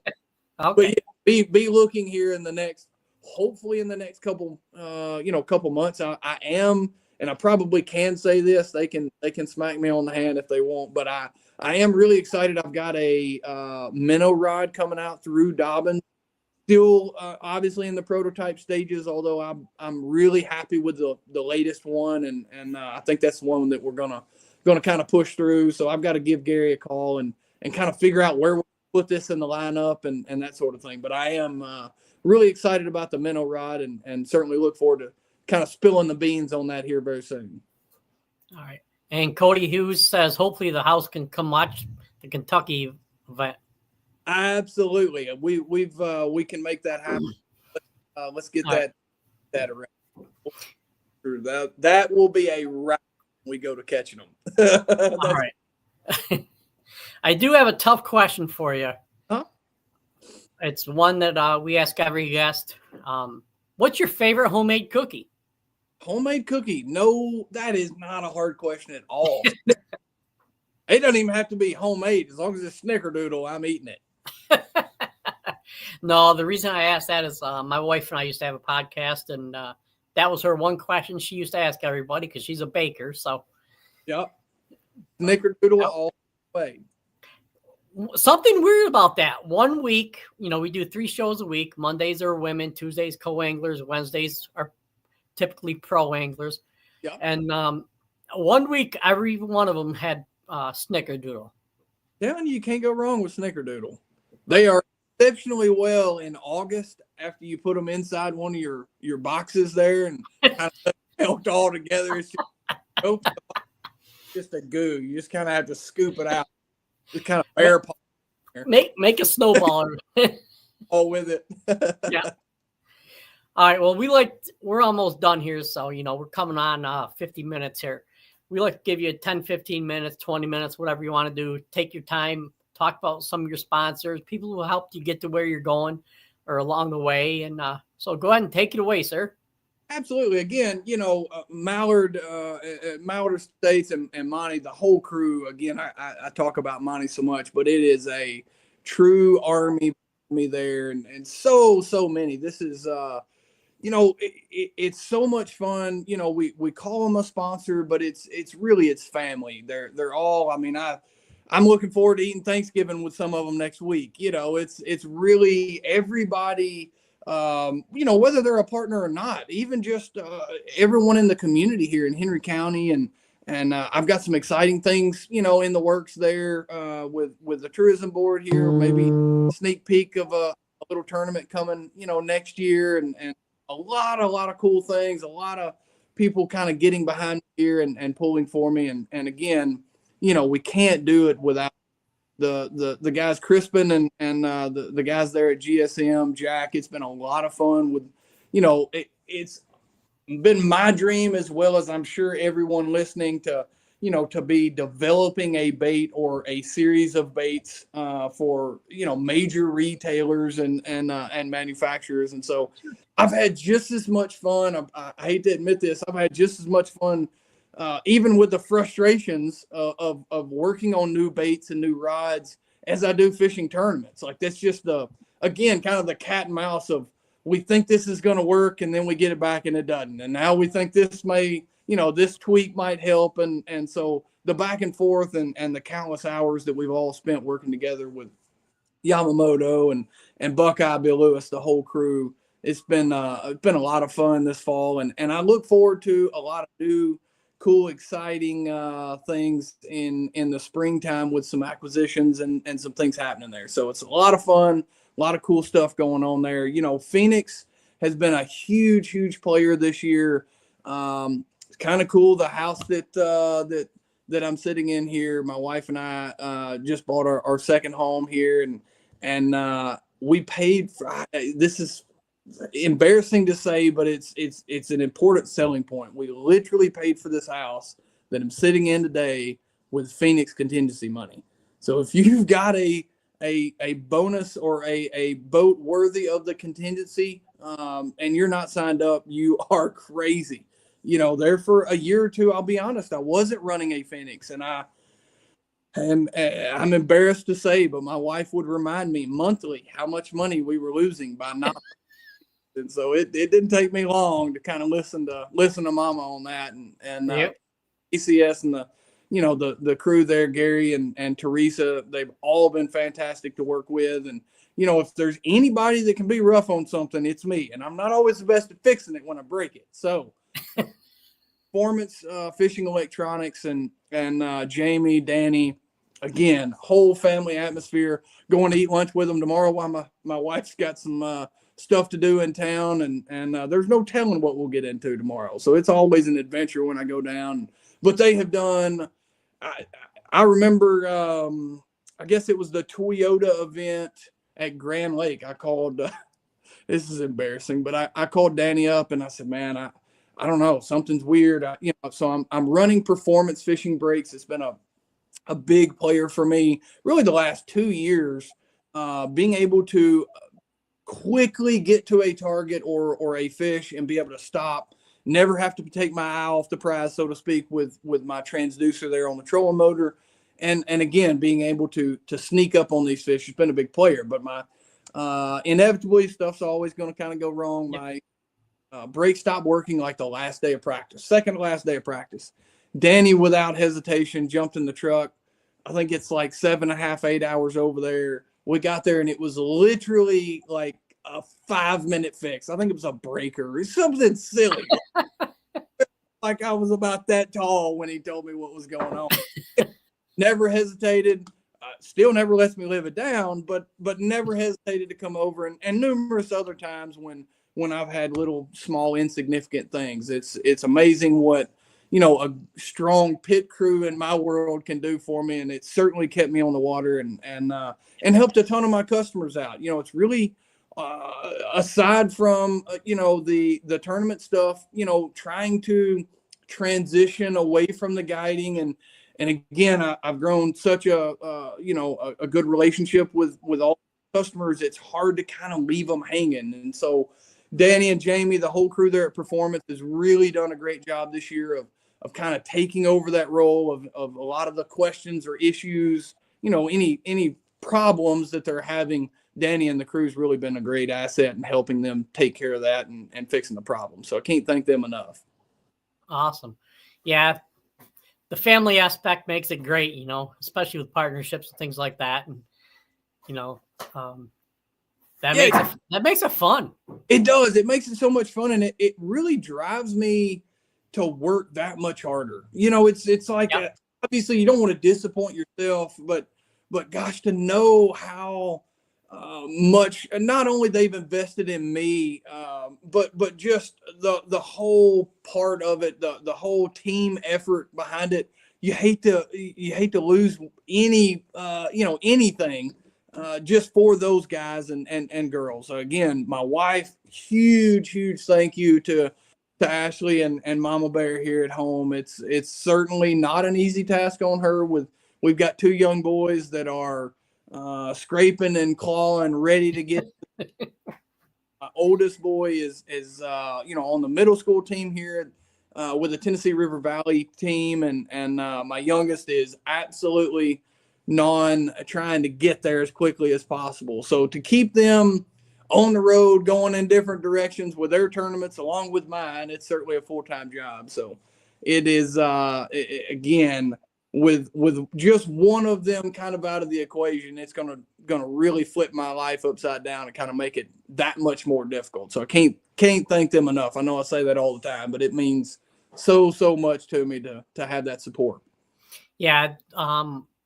Okay. But yeah, be looking here in the next, hopefully in the next couple couple months. I am. And I probably can say this. They can smack me on the hand if they want. But I am really excited. I've got a minnow rod coming out through Dobbins. Still, obviously in the prototype stages. Although I'm really happy with the latest one, and I think that's the one that we're gonna kind of push through. So I've got to give Gary a call and kind of figure out where we'll put this in the lineup and that sort of thing. But I am really excited about the minnow rod and certainly look forward to kind of spilling the beans on that here very soon. All right. And Cody Hughes says, hopefully the house can come watch the Kentucky event. Absolutely. We can make that happen. Let's get that around. That will be a wrap when we go to catching them. All right. I do have a tough question for you. Huh? It's one that we ask every guest. What's your favorite homemade cookie? Homemade cookie? No, that is not a hard question at all. It doesn't even have to be homemade. As long as it's snickerdoodle, I'm eating it. No, the reason I asked that is my wife and I used to have a podcast, and that was her one question she used to ask everybody because she's a baker. So, yep, snickerdoodle all the way. Something weird about that. 1 week, you know, we do 3 shows a week. Mondays are women, Tuesdays co-anglers, Wednesdays are typically pro anglers. Yeah. And 1 week, every one of them had snickerdoodle. Telling you can't go wrong with snickerdoodle. They are exceptionally well in August after you put them inside one of your boxes there and kind of melted all together. It's just a goo. You just kind of have to scoop it out. Just kind of bear paw. Make a snowball. All with it. Yeah. All right. Well, we're almost done here. So, you know, we're coming on 50 minutes here. We like to give you 10, 15 minutes, 20 minutes, whatever you want to do. Take your time, talk about some of your sponsors, people who helped you get to where you're going or along the way. And so go ahead and take it away, sir. Absolutely. Again, you know, Mallard States and Monty, the whole crew. Again, I talk about Monty so much, but it is a true army there, and so many. This is it's so much fun. We call them a sponsor, but it's really it's family. They're all. I mean, I'm looking forward to eating Thanksgiving with some of them next week. It's really everybody. Whether they're a partner or not, even just everyone in the community here in Henry County, and I've got some exciting things in the works there with the tourism board here. Maybe sneak peek of a little tournament coming next year, and a lot of cool things. A lot of people kind of getting behind me here and pulling for me, and again, we can't do it without the guys Crispin and the guys there at GSM. Jack, it's been a lot of fun with it's been my dream, as well as I'm sure everyone listening, to be developing a bait or a series of baits for major retailers and manufacturers. And so I've had just as much fun. I hate to admit this, I've had just as much fun even with the frustrations of working on new baits and new rods as I do fishing tournaments. Like, that's just again, kind of the cat and mouse of, we think this is going to work, and then we get it back and it doesn't. And now we think this this tweak might help. And so the back and forth and the countless hours that we've all spent working together with Yamamoto and Buckeye, Bill Lewis, the whole crew, it's been a lot of fun this fall. And I look forward to a lot of new, cool, exciting things in the springtime with some acquisitions and some things happening there. So it's a lot of fun. A lot of cool stuff going on there. Phoenix has been a huge player this year. It's kind of cool. The house that I'm sitting in here, my wife and I just bought our second home here, and we paid for. This is embarrassing to say, but it's an important selling point. We literally paid for this house that I'm sitting in today with Phoenix contingency money. So if you've got a bonus or a boat worthy of the contingency, and you're not signed up, you are crazy. There for a year or two, I'll be honest, I wasn't running a Phoenix, and I'm embarrassed to say, but my wife would remind me monthly how much money we were losing by not. And so it didn't take me long to kind of listen to Mama on that, and Yep. ACS and the crew there, Gary and Teresa, they've all been fantastic to work with. And, if there's anybody that can be rough on something, it's me. And I'm not always the best at fixing it when I break it. So Performance Fishing Electronics and Jamie, Danny, again, whole family atmosphere, going to eat lunch with them tomorrow while my wife's got some stuff to do in town. And there's no telling what we'll get into tomorrow. So it's always an adventure when I go down. But they have done, I remember, I guess it was the Toyota event at Grand Lake. I called, this is embarrassing, but I called Danny up and I said, man, I don't know, something's weird. So I'm running Performance Fishing Breaks. It's been a big player for me, really the last 2 years, being able to quickly get to a target or a fish and be able to stop. Never have to take my eye off the prize, so to speak, with my transducer there on the trolling motor. And again, being able to sneak up on these fish has been a big player. But my inevitably, stuff's always going to kind of go wrong. Yep. My brake stopped working like the last day of practice, second to last day of practice. Danny, without hesitation, jumped in the truck. I think it's like 7.5, 8 hours over there. We got there, and it was literally like a 5-minute fix. I think it was a breaker or something silly. Like I was about that tall when he told me what was going on. Never hesitated. Still never lets me live it down, but never hesitated to come over. And numerous other times when I've had little small insignificant things. It's amazing what a strong pit crew in my world can do for me, and it certainly kept me on the water and helped a ton of my customers out. It's really aside from the tournament stuff, trying to transition away from the guiding and again, I've grown such a good relationship with all customers. It's hard to kind of leave them hanging, and so Danny and Jamie, the whole crew there at Performance, has really done a great job this year of kind of taking over that role of a lot of the questions or issues, any problems that they're having, Danny and the crew's really been a great asset in helping them take care of that and fixing the problem. So I can't thank them enough. Awesome. Yeah. The family aspect makes it great, especially with partnerships and things like that. And, that makes it fun. It does. It makes it so much fun. And it really drives me to work that much harder. It's like, obviously you don't want to disappoint yourself, but gosh, to know how much not only they've invested in me, but just the whole part of it, the whole team effort behind it. You hate to lose anything just for those guys and girls. So again, my wife, huge thank you to Ashley and Mama Bear here at home. It's certainly not an easy task on her. We've got 2 young boys that are scraping and clawing, ready to get. My oldest boy is on the middle school team here with the Tennessee River Valley team, and my youngest is absolutely trying to get there as quickly as possible. So to keep them on the road, going in different directions with their tournaments along with mine, it's certainly a full-time job. So it is again, with just one of them kind of out of the equation, it's gonna really flip my life upside down and kind of make it that much more difficult. So I can't thank them enough. I know I say that all the time, but it means so much to me to have that support. Yeah,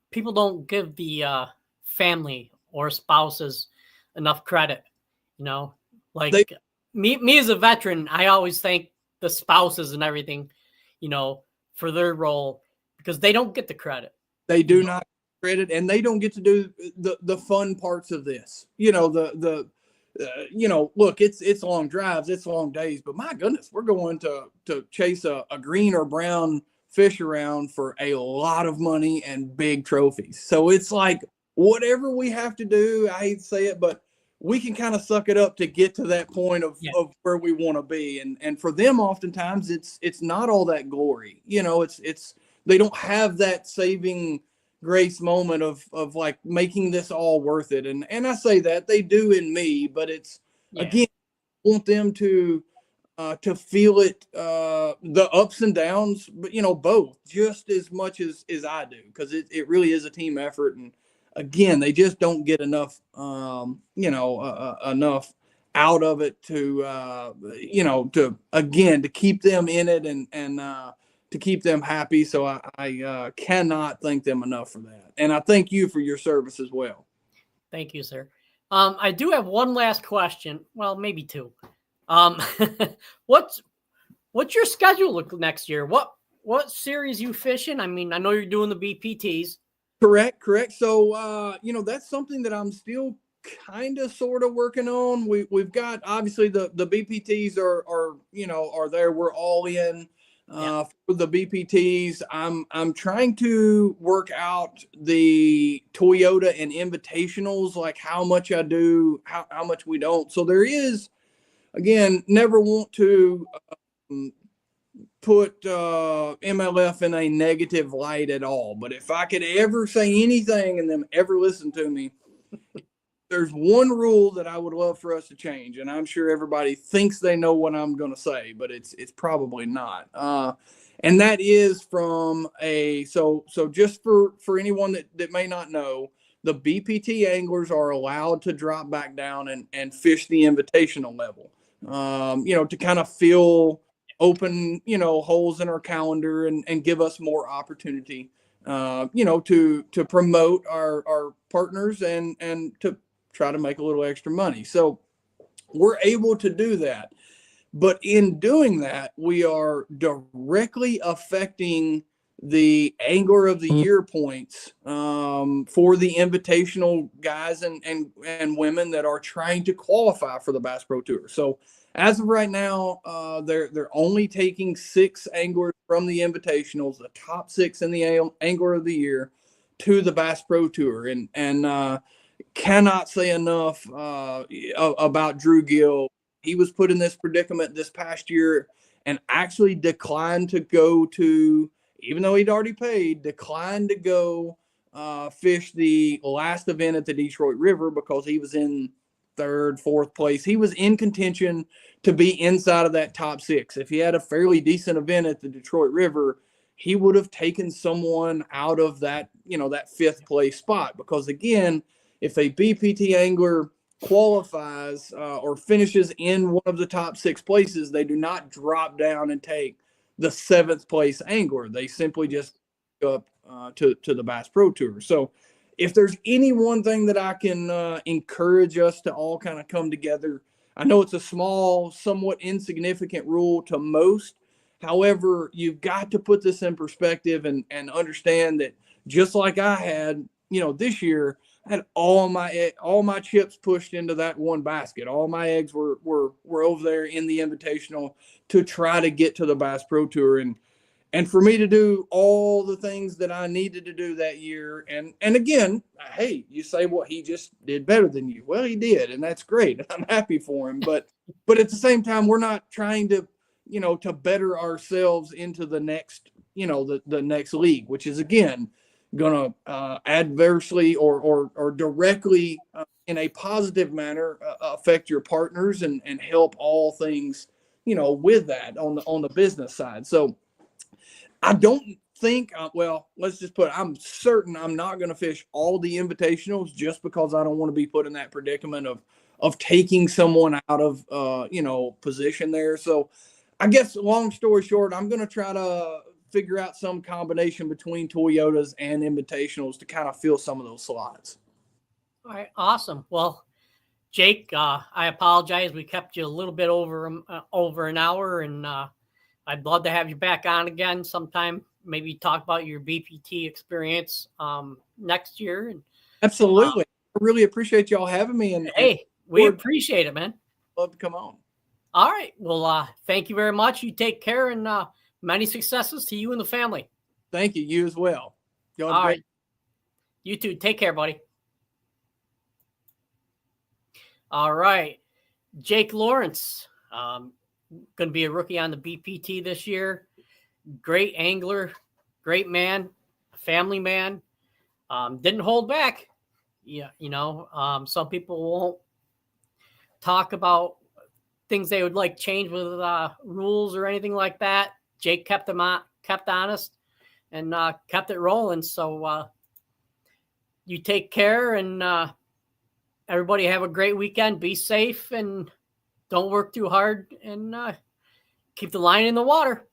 people don't give the family or spouses enough credit. Like me as a veteran, I always thank the spouses and everything, for their role, because they don't get the credit. They do not get credit, and they don't get to do the fun parts of this. Look, it's long drives, it's long days, but my goodness, we're going to chase a green or brown fish around for a lot of money and big trophies. So it's like whatever we have to do, I hate to say it, but we can kind of suck it up to get to that point of where we want to be. And for them, oftentimes it's not all that glory. It's they don't have that saving grace moment of like making this all worth it. And I say that they do in me, but it's again, I want them to feel it, the ups and downs, but both just as much as I do, because it really is a team effort. And again, they just don't get enough, enough out of it to keep them in it and to keep them happy. So I cannot thank them enough for that. And I thank you for your service as well. Thank you, sir. I do have one last question. Well, maybe 2. What's your schedule look next year? What series you fishing? I mean, I know you're doing the BPTs. Correct. So, that's something that I'm still kind of sort of working on. We've got, obviously the BPTs are there. We're all in for the BPTs. I'm trying to work out the Toyota and invitationals, like how much I do, how much we don't. So there is, again, never want to put MLF in a negative light at all. But if I could ever say anything and them ever listen to me, there's one rule that I would love for us to change. And I'm sure everybody thinks they know what I'm going to say, but it's probably not. And that is from so just for anyone that may not know, the BPT anglers are allowed to drop back down and fish the invitational level, to kind of fill open, holes in our calendar and give us more opportunity, to promote our partners and to try to make a little extra money. So we're able to do that. But in doing that, we are directly affecting the Angler of the Year points for the invitational guys and women that are trying to qualify for the Bass Pro Tour. So as of right now, they're only taking 6 anglers from the invitationals, the top 6 in the Angler of the Year, to the Bass Pro Tour. And cannot say enough about Drew Gill. He was put in this predicament this past year and actually declined to go to, even though he'd already paid, declined to go fished the last event at the Detroit River because he was in third, fourth place. He was in contention to be inside of that top 6. If he had a fairly decent event at the Detroit River, he would have taken someone out of that, that 5th place spot. Because again, if a BPT angler qualifies or finishes in one of the top 6 places, they do not drop down and take the 7th place angler. They simply just go up to the Bass Pro Tour. So if there's any one thing that I can encourage us to all kind of come together, I know it's a small, somewhat insignificant rule to most. However, you've got to put this in perspective and understand that just like I had, this year, I had all my chips pushed into that one basket. All my eggs were over there in the Invitational to try to get to the Bass Pro Tour. And for me to do all the things that I needed to do that year, and again, hey, you say, well, he just did better than you. Well, he did, and that's great. I'm happy for him. But at the same time, we're not trying to, to better ourselves into the next, the next league, which is again going to adversely or directly in a positive manner affect your partners and help all things, with that on the business side. So I don't think, let's just I'm certain I'm not going to fish all the invitationals just because I don't want to be put in that predicament of taking someone out of, position there. So I guess long story short, I'm going to try to figure out some combination between Toyotas and invitationals to kind of fill some of those slots. All right. Awesome. Well, Jake, I apologize. We kept you a little bit over an hour, and I'd love to have you back on again sometime. Maybe talk about your BPT experience next year. Absolutely. I really appreciate y'all having me. And hey, we appreciate it, man. Love to come on. All right. Well, thank you very much. You take care, and many successes to you and the family. Thank you. You as well. All right. You too. Take care, buddy. All right. Jake Lawrence, going to be a rookie on the BPT this year. Great angler, great man, family man. Didn't hold back. Yeah, some people won't talk about things they would like change with rules or anything like that. Jake kept honest, and kept it rolling. So you take care, and everybody have a great weekend. Be safe, and don't work too hard, and keep the line in the water.